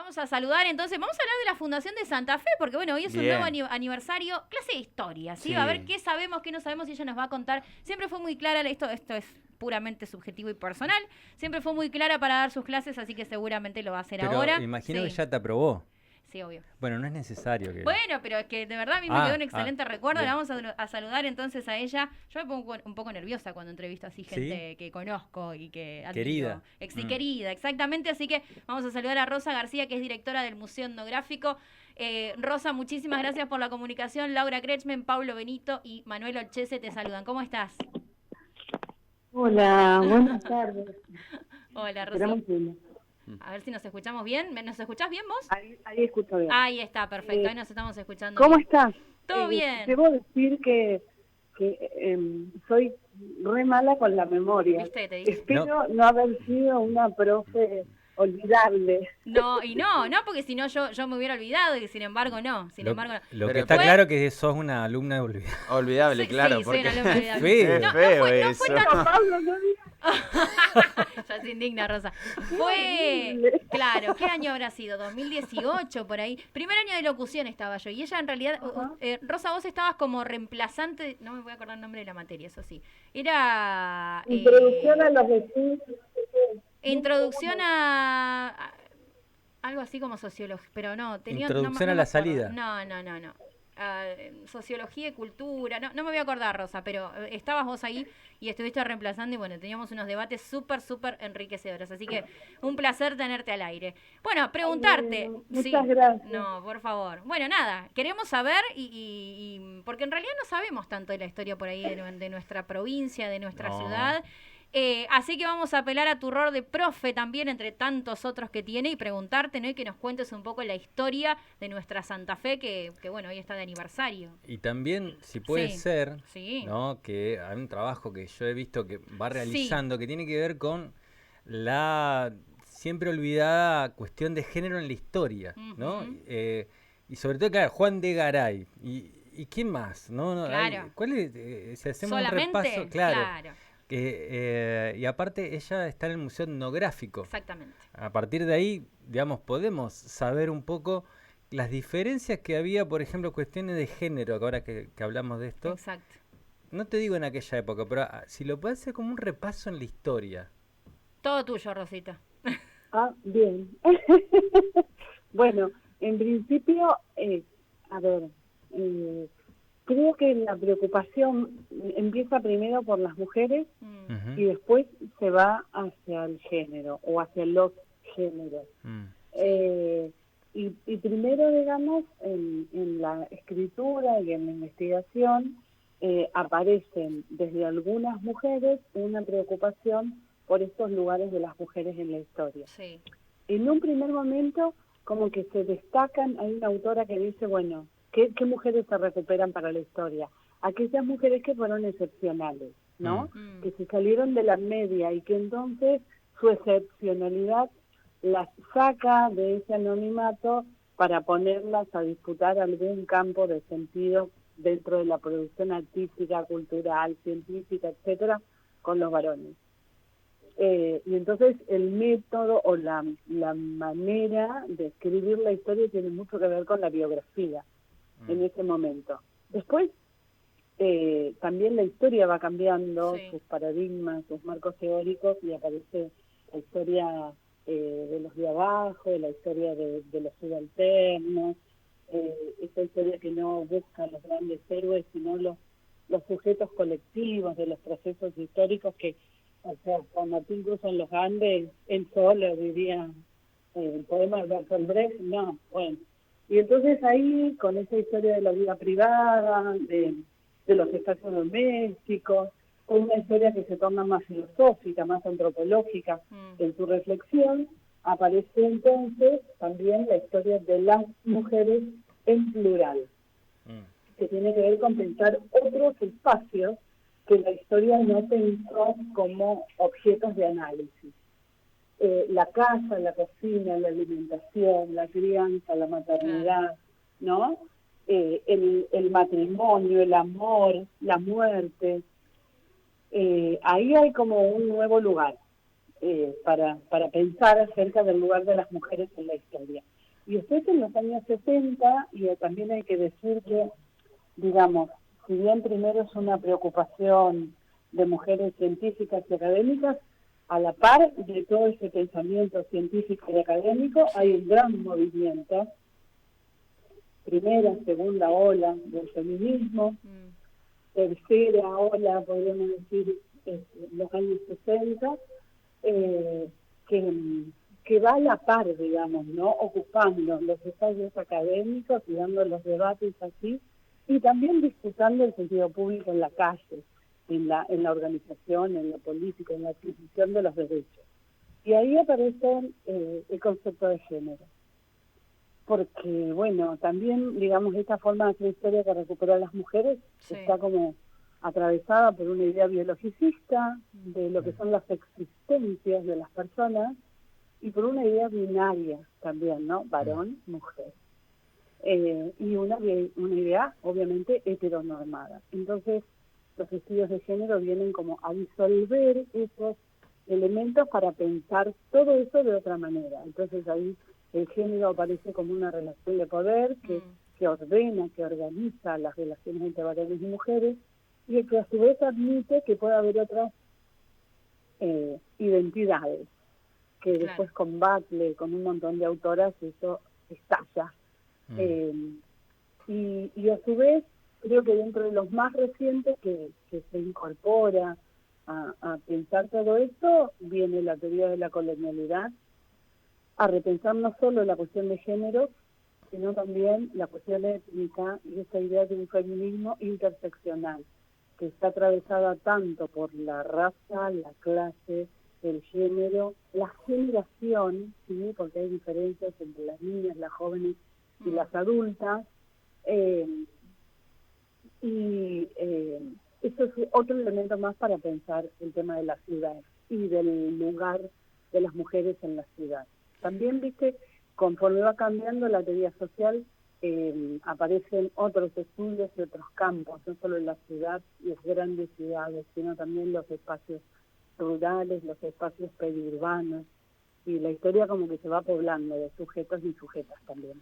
Vamos a saludar entonces, vamos a hablar de la Fundación de Santa Fe, porque bueno, hoy es un nuevo aniversario, clase de historia, ¿sí? A ver qué sabemos, qué no sabemos, y ella nos va a contar. Siempre fue muy clara, esto es puramente subjetivo y personal, siempre fue muy clara para dar sus clases, así que seguramente lo va a hacer ahora. Pero imagino que ya te aprobó. Sí, obvio. Bueno, no es necesario que... Bueno, pero es que de verdad a mí me quedó un excelente recuerdo. Le vamos a saludar entonces a ella. Yo me pongo un poco nerviosa cuando entrevisto así gente que conozco y que admiro. Querida. Querida, exactamente. Así que vamos a saludar a Rosa García, que es directora del Museo Etnográfico. Rosa, muchísimas gracias por la comunicación. Laura Kretschmann, Paulo Benito y Manuel Olchese te saludan. ¿Cómo estás? Hola, buenas tardes. Hola, Rosa. A ver si nos escuchamos bien. ¿Nos escuchás bien vos? Ahí escucho bien. Ahí está, perfecto. Ahí nos estamos escuchando. ¿Cómo bien. estás? Todo bien. Debo decir que soy re mala con la memoria. ¿Viste? Te dije. Espero no haber sido una profe olvidable. No, porque si no yo me hubiera olvidado y sin embargo no. Lo que está claro que sos una alumna olvidable, sí, claro. Sí, porque... soy una alumna olvidable. No fue tan... Pablo, no Ya se indigna, Rosa. Claro, ¿qué año habrá sido? 2018, por ahí. Primer año de locución estaba yo. Y ella en realidad, Rosa, vos estabas como reemplazante, no me voy a acordar el nombre de la materia, eso sí. Era... Introducción a los vecinos. Introducción a algo así como sociología, pero no. Introducción a la salida. No. Sociología y cultura, no me voy a acordar, Rosa, pero estabas vos ahí y estuviste reemplazando y bueno, teníamos unos debates súper enriquecedores, así que un placer tenerte al aire. Bueno, preguntarte. Muchas gracias. No, por favor. Bueno, nada, queremos saber y porque en realidad no sabemos tanto de la historia por ahí de nuestra provincia, de nuestra ciudad. Así que vamos a apelar a tu rol de profe también, entre tantos otros que tiene, y preguntarte, ¿no? Y que nos cuentes un poco la historia de nuestra Santa Fe, que bueno, hoy está de aniversario. Y también, si puede ser, sí. ¿no? Que hay un trabajo que yo he visto que va realizando, que tiene que ver con la siempre olvidada cuestión de género en la historia, ¿no? Y sobre todo, claro, Juan de Garay. ¿Y quién más? ¿No? Claro. ¿Cuál es? Si hacemos ¿Solamente? Un repaso, claro. Y aparte ella está en el Museo Etnográfico. Exactamente. A partir de ahí, digamos, podemos saber un poco las diferencias que había, por ejemplo, cuestiones de género, ahora que hablamos de esto. Exacto. No te digo en aquella época, pero si lo puedes hacer como un repaso en la historia. Todo tuyo, Rosita. Bien. Bueno, en principio, a ver, creo que la preocupación empieza primero por las mujeres y después se va hacia el género o hacia los géneros. Y primero, digamos, en la escritura y en la investigación aparecen desde algunas mujeres una preocupación por estos lugares de las mujeres en la historia. Sí. En un primer momento, como que se destacan, hay una autora que dice, bueno, ¿qué mujeres se recuperan para la historia? Aquellas mujeres que fueron excepcionales, ¿no? Que se salieron de la media y que entonces su excepcionalidad las saca de ese anonimato para ponerlas a disputar algún campo de sentido dentro de la producción artística, cultural, científica, etcétera, con los varones. Y entonces el método o la manera de escribir la historia tiene mucho que ver con la biografía en ese momento. Después, también la historia va cambiando, sus paradigmas, sus marcos teóricos, y aparece la historia de los de abajo, la historia de los subalternos, esa historia que no busca los grandes héroes, sino los sujetos colectivos de los procesos históricos que, o sea, Juan Martín Cruz en los Andes, él solo diría el poema de Bertolt Brecht, no, bueno. Y entonces ahí, con esa historia de la vida privada, de los espacios domésticos, con una historia que se torna más filosófica, más antropológica en su reflexión, aparece entonces también la historia de las mujeres en plural, que tiene que ver con pensar otros espacios que la historia no pensó como objetos de análisis. La casa, la cocina, la alimentación, la crianza, la maternidad, ¿no? El matrimonio, el amor, la muerte. Ahí hay como un nuevo lugar. para pensar acerca del lugar de las mujeres en la historia. Y después en los años 60, y también hay que decir que, digamos, si bien primero es una preocupación de mujeres científicas y académicas, a la par de todo ese pensamiento científico y académico hay un gran movimiento, primera, segunda ola del feminismo, tercera ola, podríamos decir, los años 60, que va a la par, digamos, ¿no? Ocupando los espacios académicos y dando los debates así, y también disputando el sentido público en la calle, en la organización, en lo político, en la adquisición de los derechos. Y ahí aparece el concepto de género. Porque, bueno, también, digamos, esta forma de hacer historia que recupera a las mujeres está como atravesada por una idea biologicista de lo que son las existencias de las personas y por una idea binaria también, ¿no? Varón, mujer. Y una idea, obviamente, heteronormada. Entonces, los estudios de género vienen como a disolver esos elementos para pensar todo eso de otra manera. Entonces ahí el género aparece como una relación de poder que ordena, que organiza las relaciones entre varones y mujeres, y que a su vez admite que pueda haber otras identidades, que después con Butler, con un montón de autoras, eso estalla. Y a su vez, creo que dentro de los más recientes que se incorpora a pensar todo esto, viene la teoría de la colonialidad, a repensar no solo la cuestión de género, sino también la cuestión étnica y esta idea de un feminismo interseccional, que está atravesada tanto por la raza, la clase, el género, la generación, ¿sí? Porque hay diferencias entre las niñas, las jóvenes y las adultas, eso es otro elemento más para pensar el tema de la ciudad y del lugar de las mujeres en la ciudad. También, viste, conforme va cambiando la teoría social, aparecen otros estudios y otros campos, no solo en la ciudad y las grandes ciudades, sino también los espacios rurales, los espacios periurbanos, y la historia como que se va poblando de sujetos y sujetas también.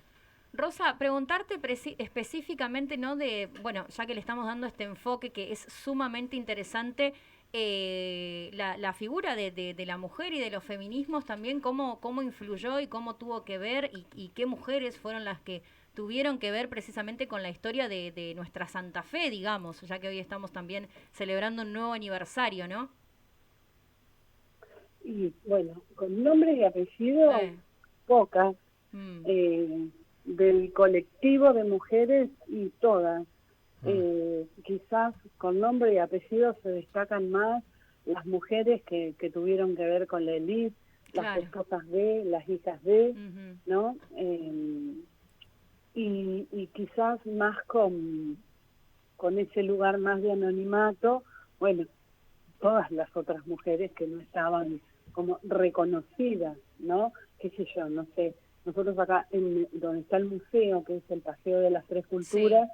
Rosa, preguntarte específicamente, ¿no? Bueno, ya que le estamos dando este enfoque que es sumamente interesante, la figura de la mujer y de los feminismos también, cómo influyó y cómo tuvo que ver y qué mujeres fueron las que tuvieron que ver precisamente con la historia de nuestra Santa Fe, digamos, ya que hoy estamos también celebrando un nuevo aniversario, ¿no? Y bueno, con nombre y apellido, pocas. Del colectivo de mujeres y todas. Quizás con nombre y apellido se destacan más las mujeres que tuvieron que ver con la élite, las esposas de, las hijas de, ¿no? Y quizás más con ese lugar más de anonimato, bueno, todas las otras mujeres que no estaban como reconocidas, ¿no? Qué sé yo, no sé. Nosotros acá, donde está el museo, que es el Paseo de las Tres Culturas,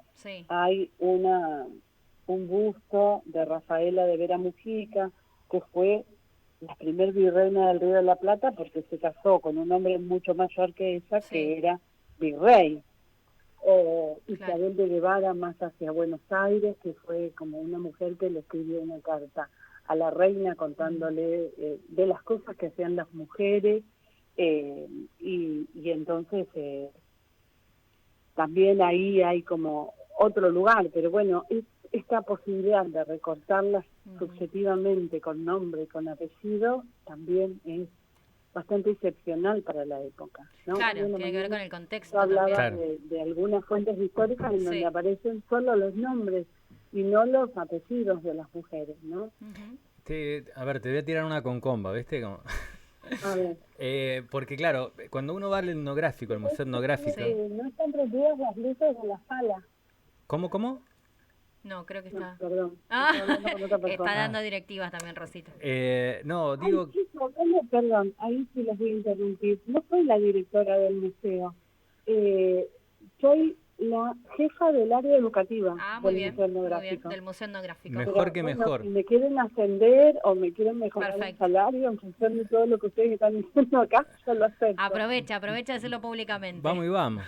hay un busto de Rafaela de Vera Mujica, que fue la primer virreina del Río de la Plata, porque se casó con un hombre mucho mayor que ella, que era virrey. Isabel de Guevara, más hacia Buenos Aires, que fue como una mujer que le escribió una carta a la reina contándole de las cosas que hacían las mujeres, y entonces también ahí hay como otro lugar, pero bueno, esta posibilidad de recortarlas subjetivamente con nombre y con apellido también es bastante excepcional para la época, ¿no? Claro, tiene que ver con el contexto. Hablaba de algunas fuentes históricas en donde aparecen solo los nombres y no los apellidos de las mujeres, ¿no? A ver, te voy a tirar una concomba, ¿viste? Como... A ver. Porque claro, cuando uno va al etnográfico, al museo etnográfico... no están prendidas las luces de la sala. ¿Cómo? No, creo que está... No, perdón. Está dando directivas también, Rosita. No, digo... Ay, chico, perdón, ahí sí les voy a interrumpir. No soy la directora del museo. Soy la jefa del área educativa muy del bien, Museo Etnográfico. Muy bien, del Museo Etnográfico. Mejor que mejor. Si me quieren ascender o me quieren mejorar el Perfecto. salario en función de todo lo que ustedes están diciendo acá, yo lo acepto. Aprovecha de hacerlo públicamente. Vamos,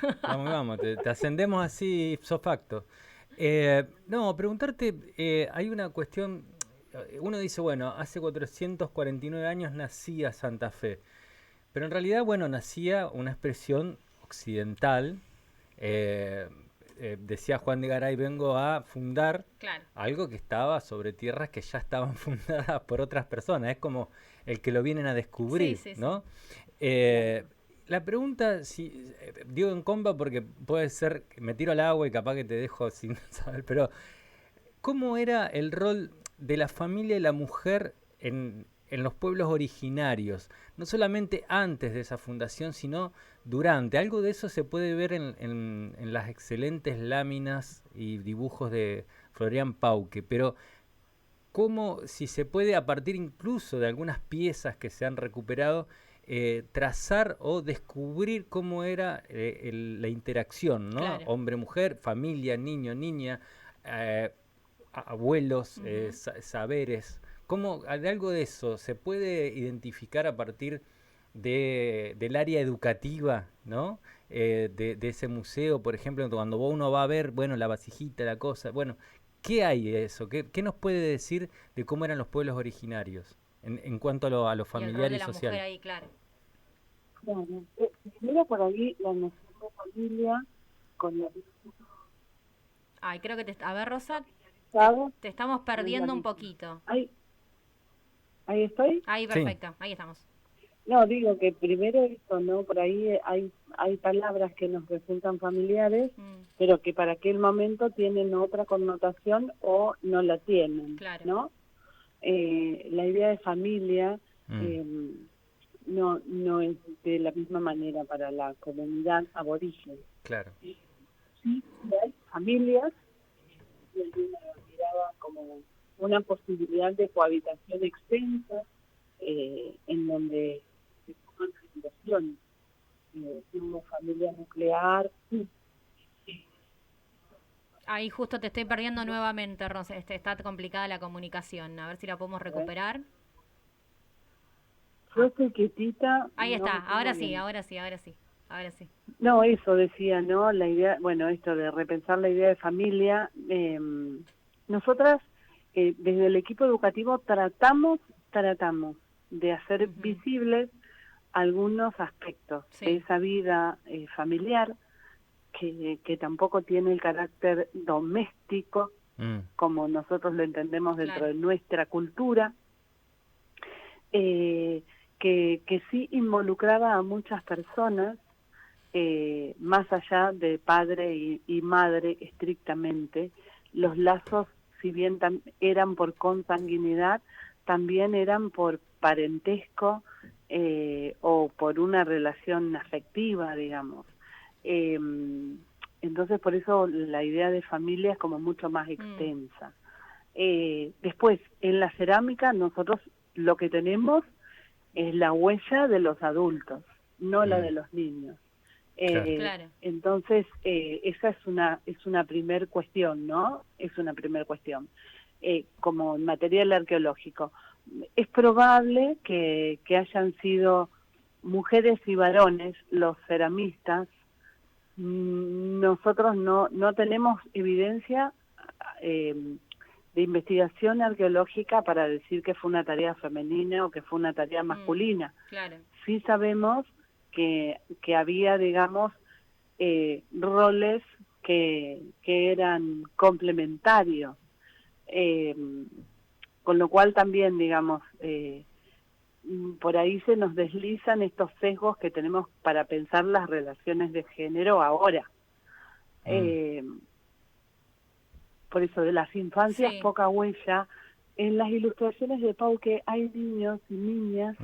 te ascendemos así ipso facto. No, preguntarte, hay una cuestión, uno dice, bueno, hace 449 años nacía Santa Fe, pero en realidad, bueno, nacía una expresión occidental. Decía Juan de Garay, vengo a fundar algo que estaba sobre tierras que ya estaban fundadas por otras personas. Es como el que lo vienen a descubrir, ¿no? La pregunta, digo en comba porque puede ser, me tiro al agua y capaz que te dejo sin saber, pero ¿cómo era el rol de la familia y la mujer en los pueblos originarios? No solamente antes de esa fundación, sino durante. Algo de eso se puede ver en las excelentes láminas y dibujos de Florian Pauque, pero ¿cómo, si se puede, a partir incluso de algunas piezas que se han recuperado, trazar o descubrir cómo era la interacción, ¿no? Claro. Hombre-mujer, familia, niño, niña, abuelos, saberes. ¿Cómo, de algo de eso se puede identificar a partir del área educativa, ¿no? De ese museo, por ejemplo, cuando uno va a ver, bueno, la vasijita, la cosa, bueno, ¿qué hay de eso? ¿Qué nos puede decir de cómo eran los pueblos originarios en cuanto a lo familiar y social? Ahí, claro. Bueno, primero por ahí la noción de familia con la... Ay, creo que a ver, Rosa, te estamos perdiendo un poquito. ¿Ahí estoy? Ahí, perfecto, sí. Ahí estamos. No, digo que primero esto, ¿no? Por ahí hay palabras que nos resultan familiares, pero que para aquel momento tienen otra connotación o no la tienen, claro. ¿No? La idea de familia no es de la misma manera para la comunidad aborigen. Claro. Sí, hay familias y alguna miraba como una posibilidad de cohabitación extensa en donde se forman generaciones, una familia nuclear. Ahí justo te estoy perdiendo nuevamente, Rosa. Está complicada la comunicación. A ver si la podemos recuperar. Yo estoy quietita. Ahí está. Ahora sí. No, eso decía, ¿no? La idea, bueno, esto de repensar la idea de familia. Nosotras, desde el equipo educativo, tratamos de hacer visibles algunos aspectos de esa vida familiar que tampoco tiene el carácter doméstico como nosotros lo entendemos dentro de nuestra cultura, que sí involucraba a muchas personas más allá de padre y madre estrictamente. Los lazos, si bien eran por consanguinidad, también eran por parentesco o por una relación afectiva, digamos. Entonces, por eso la idea de familia es como mucho más extensa. Después, en la cerámica, nosotros lo que tenemos es la huella de los adultos, no la de los niños. Claro. Entonces, esa es una primer cuestión, ¿no? Es una primer cuestión. Como material arqueológico. Es probable que hayan sido mujeres y varones los ceramistas. Nosotros no tenemos evidencia de investigación arqueológica para decir que fue una tarea femenina o que fue una tarea masculina. Claro. Sí sabemos que había, digamos, roles que eran complementarios. Con lo cual también, digamos, por ahí se nos deslizan estos sesgos que tenemos para pensar las relaciones de género ahora. Por eso de las infancias poca huella. En las ilustraciones de Pauque hay niños y niñas.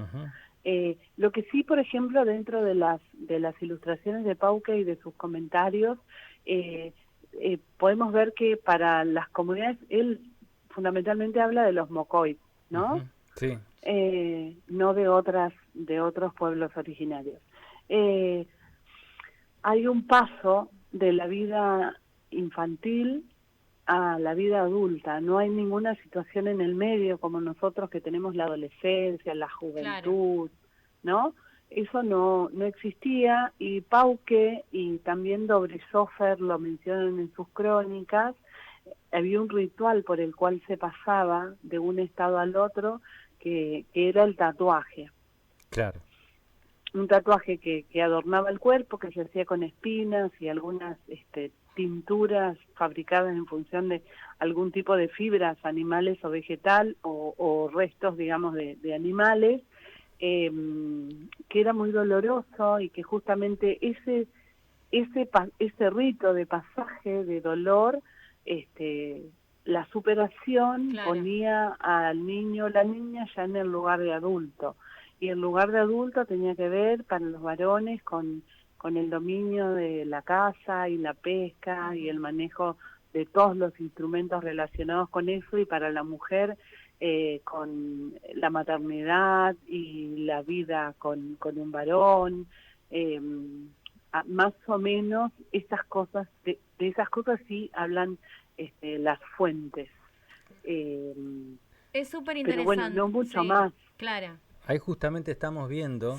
Lo que sí, por ejemplo, dentro de las ilustraciones de Pauque y de sus comentarios, podemos ver que para las comunidades, él fundamentalmente habla de los mocois, ¿no? Sí. No de otros pueblos originarios. Hay un paso de la vida infantil a la vida adulta. No hay ninguna situación en el medio como nosotros que tenemos la adolescencia, la juventud, ¿no? Eso no existía, y Pauque y también Dobrizhofer lo mencionan en sus crónicas. Había un ritual por el cual se pasaba de un estado al otro, que era el tatuaje. Claro. Un tatuaje que adornaba el cuerpo, que se hacía con espinas y algunas tinturas fabricadas en función de algún tipo de fibras, animales o vegetal, o restos, digamos, de animales, que era muy doloroso, y que justamente ese rito de pasaje de dolor, la superación ponía al niño o la niña ya en el lugar de adulto, y el lugar de adulto tenía que ver para los varones con el dominio de la caza y la pesca y el manejo de todos los instrumentos relacionados con eso, y para la mujer con la maternidad y la vida con un varón, más o menos esas cosas, de esas cosas sí hablan las fuentes. Es súper interesante. Pero bueno, no mucho más. Claro. Ahí justamente estamos viendo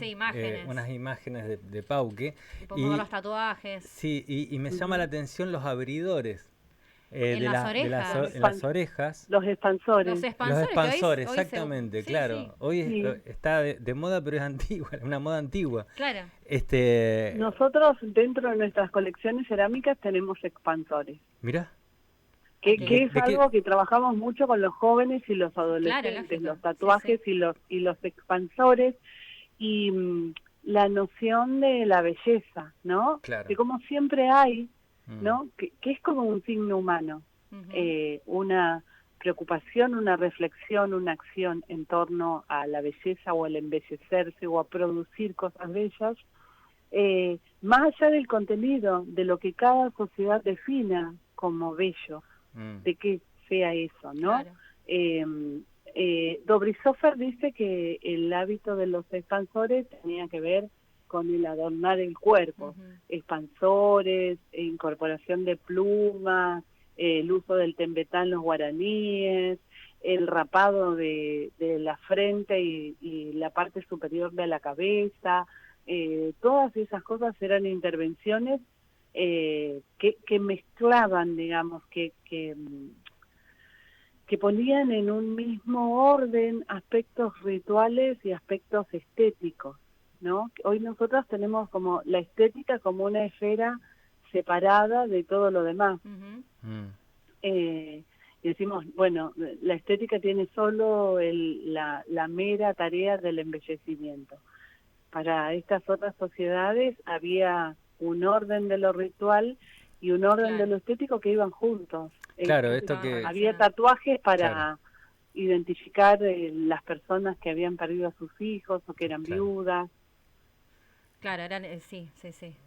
unas imágenes de Pauque. Y los tatuajes. Sí, y me llama la atención los abridores. En las orejas. En las orejas. Los expansores. Los expansores, hoy exactamente, claro. Sí. Hoy está de moda, pero es antigua, una moda antigua. Claro. Nosotros dentro de nuestras colecciones cerámicas tenemos expansores. Mirá. Que es algo que trabajamos mucho con los jóvenes y los adolescentes, los tatuajes y los expansores, y la noción de la belleza, ¿no? Claro. Que como siempre hay, ¿no? Que es como un signo humano, una preocupación, una reflexión, una acción en torno a la belleza o al embellecerse o a producir cosas bellas, más allá del contenido, de lo que cada sociedad defina como bello, de que sea eso, ¿no? Claro. Dobrizhofer dice que el hábito de los expansores tenía que ver con el adornar el cuerpo, expansores, incorporación de plumas, el uso del tembetá en los guaraníes, el rapado de la frente y la parte superior de la cabeza. Todas esas cosas eran intervenciones que mezclaban, digamos, que ponían en un mismo orden aspectos rituales y aspectos estéticos, ¿no? Hoy nosotros tenemos como la estética como una esfera separada de todo lo demás. Y decimos, bueno, la estética tiene solo la mera tarea del embellecimiento. Para estas otras sociedades había un orden de lo ritual y un orden de lo estético que iban juntos. Claro, esto que... Había tatuajes para identificar las personas que habían perdido a sus hijos o que eran viudas. Claro, eran, sí.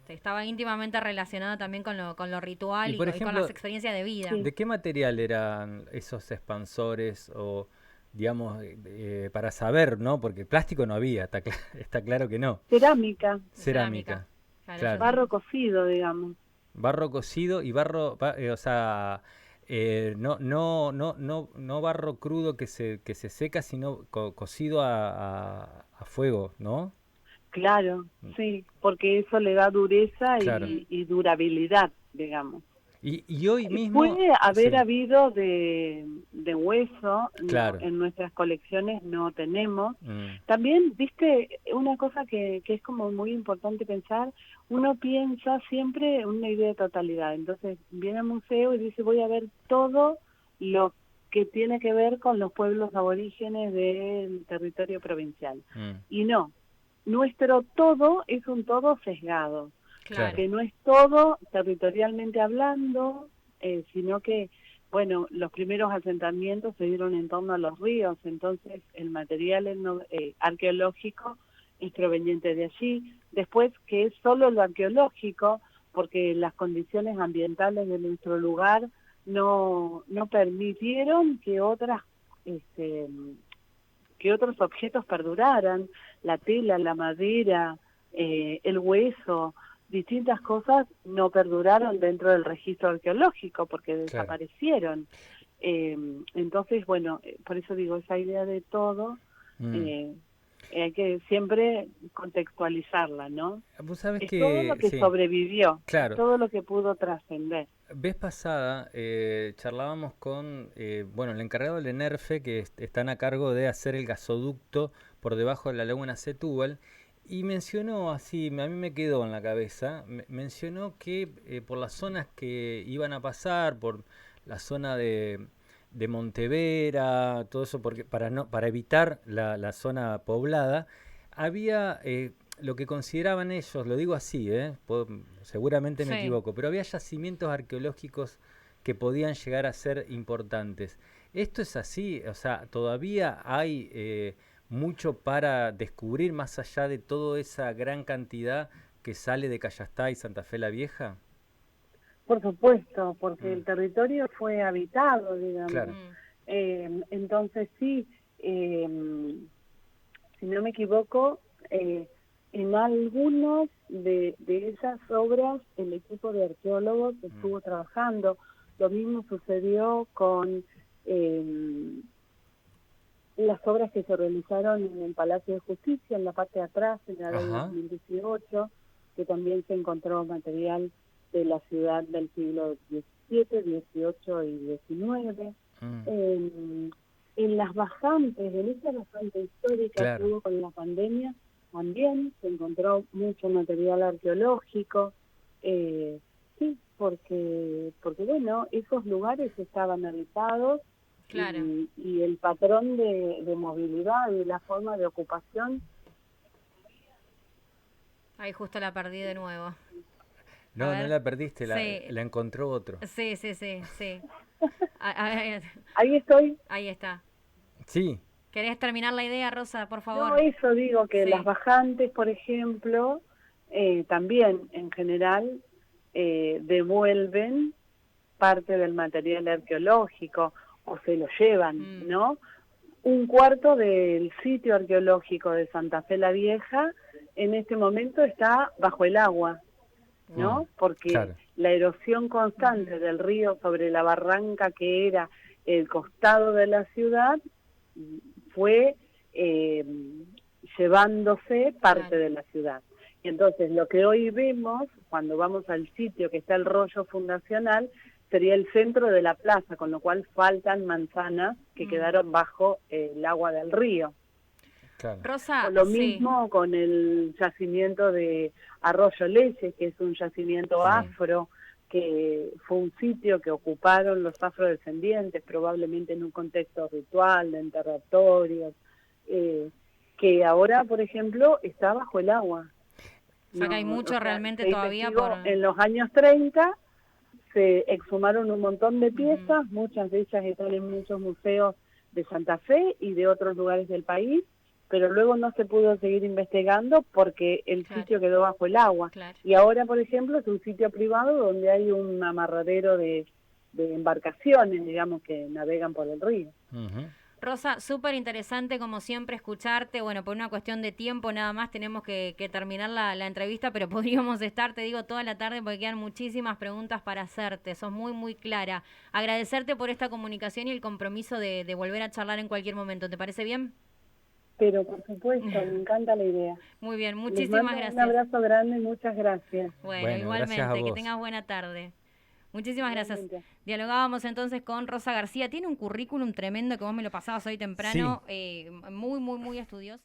Estaba íntimamente relacionado también con lo ritual y con las experiencias de vida. ¿De qué material eran esos expansores o, digamos, para saber, ¿no? Porque plástico no había, está claro que no. Cerámica. Claro. Barro cocido, digamos. Barro cocido y barro, o sea, no barro crudo que se seca, sino cocido a fuego, ¿no? Claro, sí, porque eso le da dureza y durabilidad, digamos. Y hoy mismo... Puede haber habido de hueso, claro. En nuestras colecciones no tenemos. También, viste, una cosa que es como muy importante pensar, uno piensa siempre una idea de totalidad. Entonces viene al museo y dice, voy a ver todo lo que tiene que ver con los pueblos aborígenes del territorio provincial. Y no, nuestro todo es un todo sesgado. Claro. Que no es todo territorialmente hablando, sino que, bueno, los primeros asentamientos se dieron en torno a los ríos, entonces el material arqueológico es proveniente de allí. Después, que es solo lo arqueológico, porque las condiciones ambientales de nuestro lugar no permitieron que otros objetos perduraran, la tela, la madera, el hueso. distintas cosas no perduraron dentro del registro arqueológico porque desaparecieron. Entonces, bueno, por eso digo, esa idea de todo, hay que siempre contextualizarla, ¿no? Vos sabés es que, todo lo que sobrevivió, claro. todo lo que pudo trascender. Vez pasada charlábamos con el encargado del ENERFE, que están a cargo de hacer el gasoducto por debajo de la laguna Setúbal, y mencionó así, a mí me quedó en la cabeza, mencionó que por las zonas que iban a pasar, por la zona de Montevera, todo eso, porque para evitar la zona poblada, había lo que consideraban ellos, lo digo así, seguramente me equivoco, pero había yacimientos arqueológicos que podían llegar a ser importantes. ¿Esto es así? O sea, ¿todavía hay mucho para descubrir más allá de toda esa gran cantidad que sale de Callastá y Santa Fe la Vieja? Por supuesto, porque el territorio fue habitado, digamos. Claro. Entonces sí, si no me equivoco, en algunas de esas obras el equipo de arqueólogos estuvo trabajando. Lo mismo sucedió con las obras que se realizaron en el Palacio de Justicia, en la parte de atrás, en el año 2018, que también se encontró material de la ciudad del siglo XVII, XVIII y XIX. En las bajantes, en esa bajante histórica que hubo con la pandemia, también se encontró mucho material arqueológico. Sí, porque bueno, esos lugares estaban habitados. Claro. Y el patrón de movilidad y la forma de ocupación. Ahí justo la perdí de nuevo. No la perdiste, la encontró otro. Sí. Ahí estoy. Ahí está. Sí. ¿Querés terminar la idea, Rosa, por favor? No, eso digo, que las bajantes, por ejemplo, también en general devuelven parte del material arqueológico o se lo llevan, ¿no? Un cuarto del sitio arqueológico de Santa Fe la Vieja en este momento está bajo el agua, ¿no? Porque la erosión constante del río sobre la barranca que era el costado de la ciudad fue llevándose parte de la ciudad. Y entonces lo que hoy vemos, cuando vamos al sitio que está el rollo fundacional, sería el centro de la plaza, con lo cual faltan manzanas que quedaron bajo el agua del río. Claro. Rosa, o lo mismo con el yacimiento de Arroyo Leyes, que es un yacimiento afro, que fue un sitio que ocuparon los afrodescendientes, probablemente en un contexto ritual, de enterratorios, que ahora, por ejemplo, está bajo el agua. O sea que hay mucho realmente todavía En los años 30 se exhumaron un montón de piezas, muchas de ellas están en muchos museos de Santa Fe y de otros lugares del país, pero luego no se pudo seguir investigando porque el sitio quedó bajo el agua. Y ahora, por ejemplo, es un sitio privado donde hay un amarradero de embarcaciones, digamos, que navegan por el río. Rosa, súper interesante como siempre escucharte. Bueno, por una cuestión de tiempo nada más tenemos que terminar la entrevista, pero podríamos estar, te digo, toda la tarde porque quedan muchísimas preguntas para hacerte. Sos muy, muy clara. Agradecerte por esta comunicación y el compromiso de volver a charlar en cualquier momento. ¿Te parece bien? Pero por supuesto, me encanta la idea. Muy bien, muchísimas gracias. Un abrazo grande y muchas gracias. Bueno, igualmente, que tengas buena tarde. Muchísimas gracias. Dialogábamos entonces con Rosa García. Tiene un currículum tremendo que vos me lo pasabas hoy temprano, muy, muy, muy estudioso.